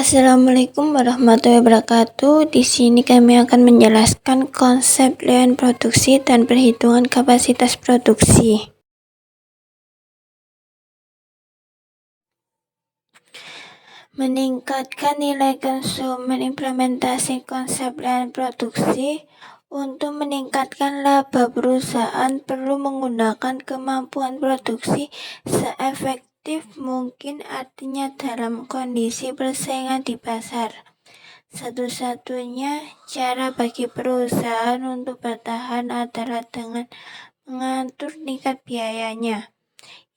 Assalamualaikum warahmatullahi wabarakatuh. Di sini kami akan menjelaskan konsep layan produksi dan perhitungan kapasitas produksi. Meningkatkan nilai konsumen. Implementasi konsep layan produksi. Untuk meningkatkan laba perusahaan perlu menggunakan kemampuan produksi seefektif mungkin, artinya dalam kondisi persaingan di pasar. Satu-satunya cara bagi perusahaan untuk bertahan adalah dengan mengatur tingkat biayanya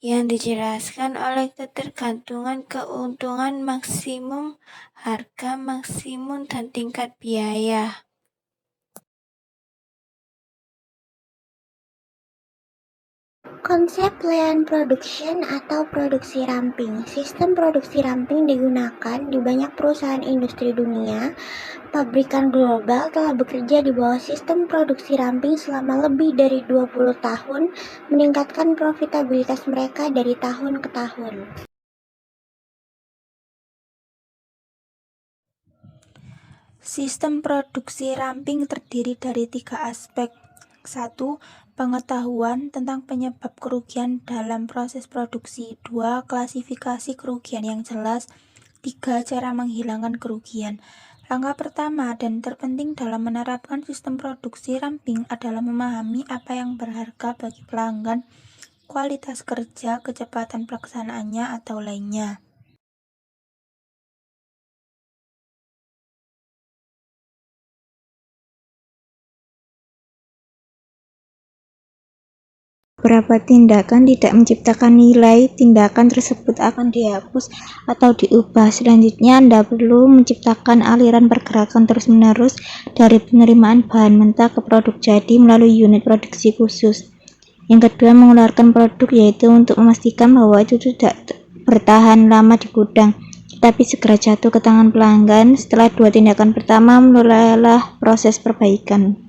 yang dijelaskan oleh ketergantungan keuntungan maksimum, harga maksimum, dan tingkat biaya. Konsep layan production atau produksi ramping. Sistem produksi ramping digunakan di banyak perusahaan industri dunia. Pabrikan global telah bekerja di bawah sistem produksi ramping selama lebih dari 20 tahun, meningkatkan profitabilitas mereka dari tahun ke tahun. Sistem produksi ramping terdiri dari 3 aspek. 1. Pengetahuan tentang penyebab kerugian dalam proses produksi. 2. Klasifikasi kerugian yang jelas. 3. Cara menghilangkan kerugian. Langkah pertama dan terpenting dalam menerapkan sistem produksi ramping adalah memahami apa yang berharga bagi pelanggan, kualitas kerja, kecepatan pelaksanaannya, atau lainnya. Beberapa tindakan tidak menciptakan nilai, tindakan tersebut akan dihapus atau diubah. Selanjutnya, Anda perlu menciptakan aliran pergerakan terus-menerus dari penerimaan bahan mentah ke produk jadi melalui unit produksi khusus. Yang kedua, mengeluarkan produk, yaitu untuk memastikan bahwa itu tidak bertahan lama di gudang, tetapi segera jatuh ke tangan pelanggan. Setelah 2 tindakan pertama, mulailah proses perbaikan.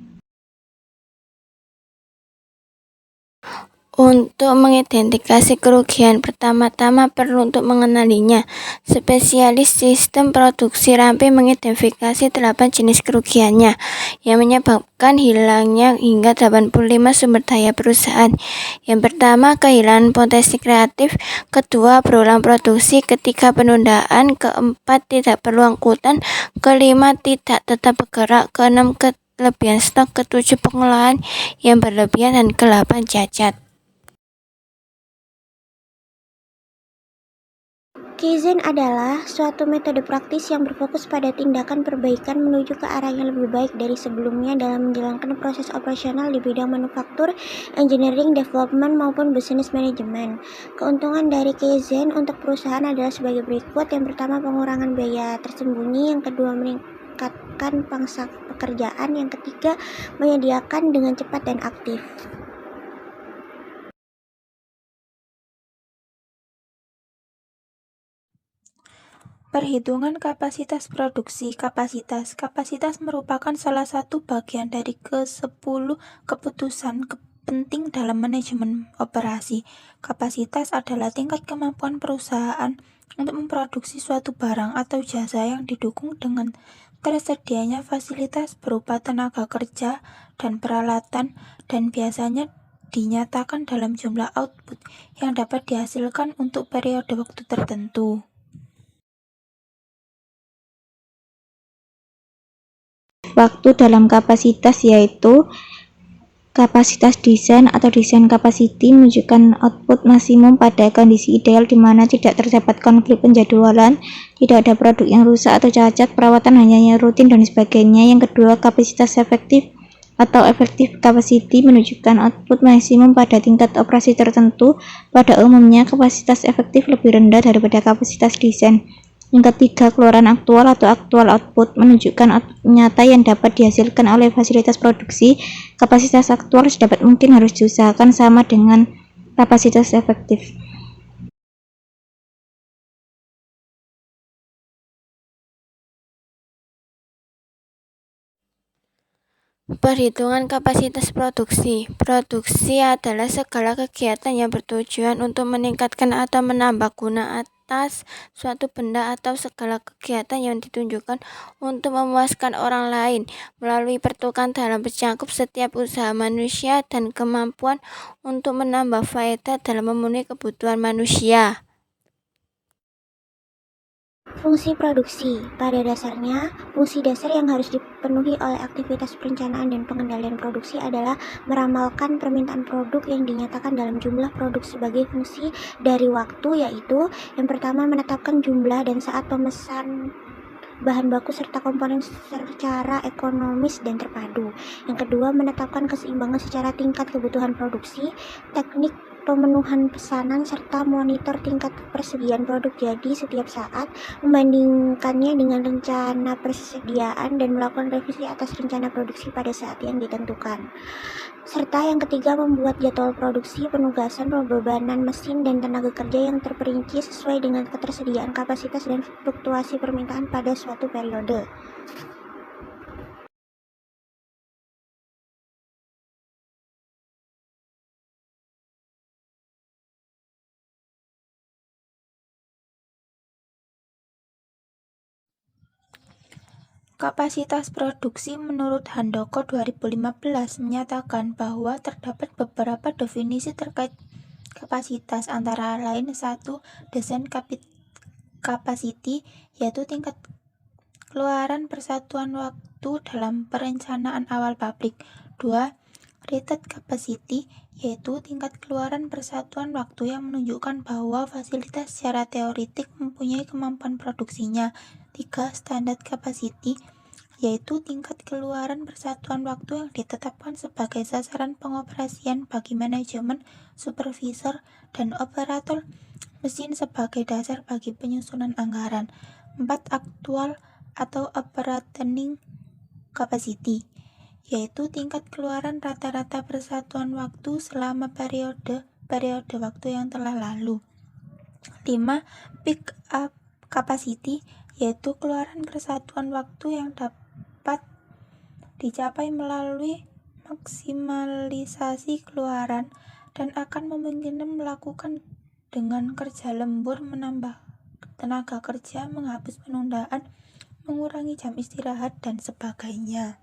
Untuk mengidentifikasi kerugian, pertama-tama perlu untuk mengenalinya. Spesialis sistem produksi ramping mengidentifikasi 8 jenis kerugiannya yang menyebabkan hilangnya hingga 85 sumber daya perusahaan. Yang pertama, kehilangan potensi kreatif. Kedua, berulang produksi. Ketiga, penundaan. Keempat, tidak perlu angkutan. Kelima, tidak tetap bergerak. Keenam, kelebihan stok. Ketujuh, pengolahan yang berlebihan. Dan ke-8, cacat. Kaizen adalah suatu metode praktis yang berfokus pada tindakan perbaikan menuju ke arah yang lebih baik dari sebelumnya dalam menjalankan proses operasional di bidang manufaktur, engineering, development, maupun business management. Keuntungan dari Kaizen untuk perusahaan adalah sebagai berikut. Yang pertama, pengurangan biaya tersembunyi. Yang kedua, meningkatkan pangsa pekerjaan. Yang ketiga, menyediakan dengan cepat dan aktif. Perhitungan kapasitas produksi. Kapasitas merupakan salah satu bagian dari ke-10 keputusan penting dalam manajemen operasi. Kapasitas adalah tingkat kemampuan perusahaan untuk memproduksi suatu barang atau jasa yang didukung dengan tersedianya fasilitas berupa tenaga kerja dan peralatan, dan biasanya dinyatakan dalam jumlah output yang dapat dihasilkan untuk periode waktu tertentu. Waktu dalam kapasitas, yaitu kapasitas desain atau desain capacity, menunjukkan output maksimum pada kondisi ideal di mana tidak terdapat konflik penjadwalan, tidak ada produk yang rusak atau cacat, perawatan hanya rutin, dan sebagainya. Yang kedua, kapasitas efektif atau effective capacity menunjukkan output maksimum pada tingkat operasi tertentu. Pada umumnya, kapasitas efektif lebih rendah daripada kapasitas desain. Yang ketiga, keluaran aktual atau actual output menunjukkan output nyata yang dapat dihasilkan oleh fasilitas produksi. Kapasitas aktual sedapat mungkin harus diusahakan sama dengan kapasitas efektif. Perhitungan kapasitas produksi. Produksi adalah segala kegiatan yang bertujuan untuk meningkatkan atau menambah tas, suatu benda, atau segala kegiatan yang ditunjukkan untuk memuaskan orang lain melalui pertukaran dalam mencangkup setiap usaha manusia dan kemampuan untuk menambah faedah dalam memenuhi kebutuhan manusia. Fungsi produksi. Pada dasarnya, fungsi dasar yang harus dipenuhi oleh aktivitas perencanaan dan pengendalian produksi adalah meramalkan permintaan produk yang dinyatakan dalam jumlah produk sebagai fungsi dari waktu, yaitu yang pertama menetapkan jumlah dan saat pemesan bahan baku serta komponen secara ekonomis dan terpadu. Yang kedua, menetapkan keseimbangan secara tingkat kebutuhan produksi, teknik pemenuhan pesanan, serta monitor tingkat persediaan produk jadi setiap saat, membandingkannya dengan rencana persediaan dan melakukan revisi atas rencana produksi pada saat yang ditentukan. Serta yang ketiga, membuat jadwal produksi, penugasan, pembebanan mesin, dan tenaga kerja yang terperinci sesuai dengan ketersediaan kapasitas dan fluktuasi permintaan pada suatu periode. Kapasitas produksi menurut Handoko 2015 menyatakan bahwa terdapat beberapa definisi terkait kapasitas, antara lain 1. Design capacity, yaitu tingkat keluaran persatuan waktu dalam perencanaan awal pabrik. 2. Rated capacity, yaitu tingkat keluaran persatuan waktu yang menunjukkan bahwa fasilitas secara teoretik mempunyai kemampuan produksinya. 3. Standard capacity, yaitu tingkat keluaran persatuan waktu yang ditetapkan sebagai sasaran pengoperasian bagi manajemen, supervisor, dan operator mesin sebagai dasar bagi penyusunan anggaran. 4. Actual atau operating capacity, yaitu tingkat keluaran rata-rata persatuan waktu selama periode waktu yang telah lalu. 5. Peak up capacity, yaitu keluaran persatuan waktu yang dapat dicapai melalui maksimalisasi keluaran dan akan memungkinkan melakukan dengan kerja lembur, menambah tenaga kerja, menghapus penundaan, mengurangi jam istirahat, dan sebagainya.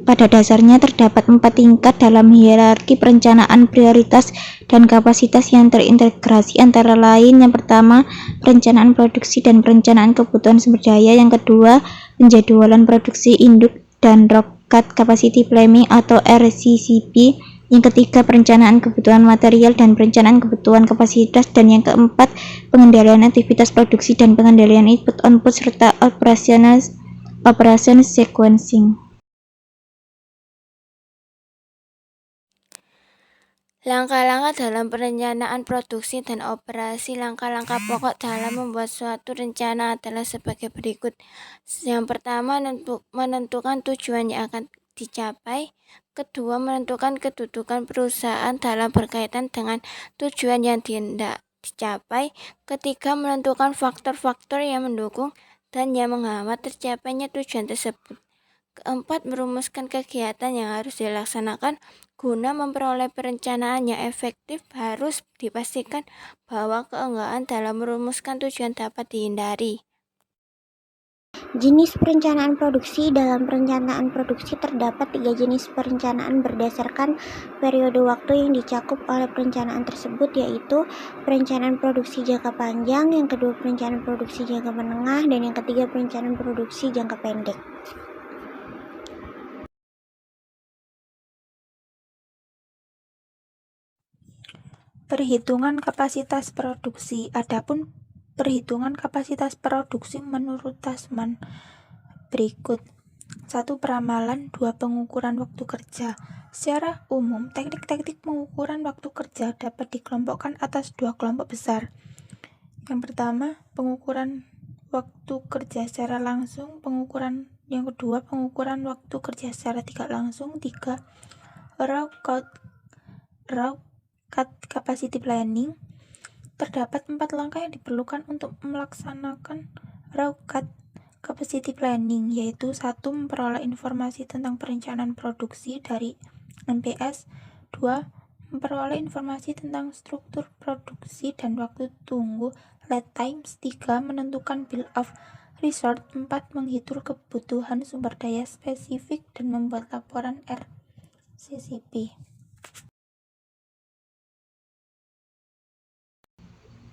Pada dasarnya terdapat 4 tingkat dalam hierarki perencanaan prioritas dan kapasitas yang terintegrasi, antara lain yang pertama, perencanaan produksi dan perencanaan kebutuhan sumber daya. Yang kedua, penjadwalan produksi induk dan rokat capacity planning atau RCCP. Yang ketiga, perencanaan kebutuhan material dan perencanaan kebutuhan kapasitas. Dan yang keempat, pengendalian aktivitas produksi dan pengendalian input-output serta operation sequencing. Langkah-langkah dalam perencanaan produksi dan operasi. Langkah-langkah pokok dalam membuat suatu rencana adalah sebagai berikut. Yang pertama, menentukan tujuan yang akan dicapai. Kedua, menentukan kedudukan perusahaan dalam berkaitan dengan tujuan yang hendak dicapai. Ketiga, menentukan faktor-faktor yang mendukung dan yang menghambat tercapainya tujuan tersebut. Keempat, merumuskan kegiatan yang harus dilaksanakan guna memperoleh perencanaan yang efektif. Harus dipastikan bahwa keengganan dalam merumuskan tujuan dapat dihindari. Jenis perencanaan produksi. Dalam perencanaan produksi terdapat 3 jenis perencanaan berdasarkan periode waktu yang dicakup oleh perencanaan tersebut, yaitu perencanaan produksi jangka panjang, yang kedua perencanaan produksi jangka menengah, dan yang ketiga perencanaan produksi jangka pendek. Perhitungan kapasitas produksi. Adapun perhitungan kapasitas produksi menurut Tasman berikut. 1. Peramalan. 2. Pengukuran waktu kerja. Secara umum, teknik-teknik pengukuran waktu kerja dapat dikelompokkan atas 2 kelompok besar. Yang pertama, pengukuran waktu kerja secara langsung. Yang kedua, pengukuran waktu kerja secara tidak langsung. 3. Raw capacity planning. Terdapat 4 langkah yang diperlukan untuk melaksanakan raw Capacity planning yaitu 1. Memperoleh informasi tentang perencanaan produksi dari NPS. 2. Memperoleh informasi tentang struktur produksi dan waktu tunggu lead times. 3. Menentukan bill of resort. 4. Menghitung kebutuhan sumber daya spesifik dan membuat laporan RCCP.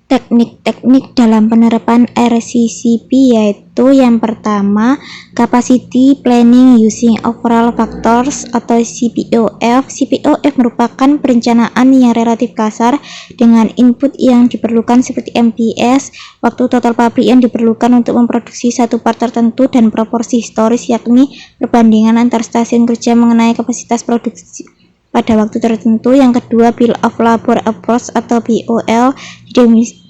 Teknik-teknik dalam penerapan RCCP yaitu yang pertama, Capacity Planning Using Overall Factors atau CPOF. CPOF merupakan perencanaan yang relatif kasar dengan input yang diperlukan seperti MPS, waktu total pabrik yang diperlukan untuk memproduksi satu part tertentu, dan proporsi historis yakni perbandingan antar stasiun kerja mengenai kapasitas produksi pada waktu tertentu. Yang kedua, Bill of Labor Approach atau BOL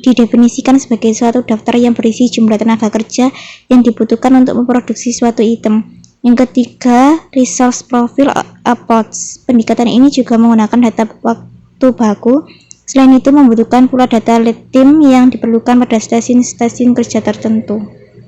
didefinisikan sebagai suatu daftar yang berisi jumlah tenaga kerja yang dibutuhkan untuk memproduksi suatu item. Yang ketiga, Resource Profile Approach. Pendekatan ini juga menggunakan data waktu baku. Selain itu, membutuhkan pula data lead time yang diperlukan pada stasiun-stasiun kerja tertentu.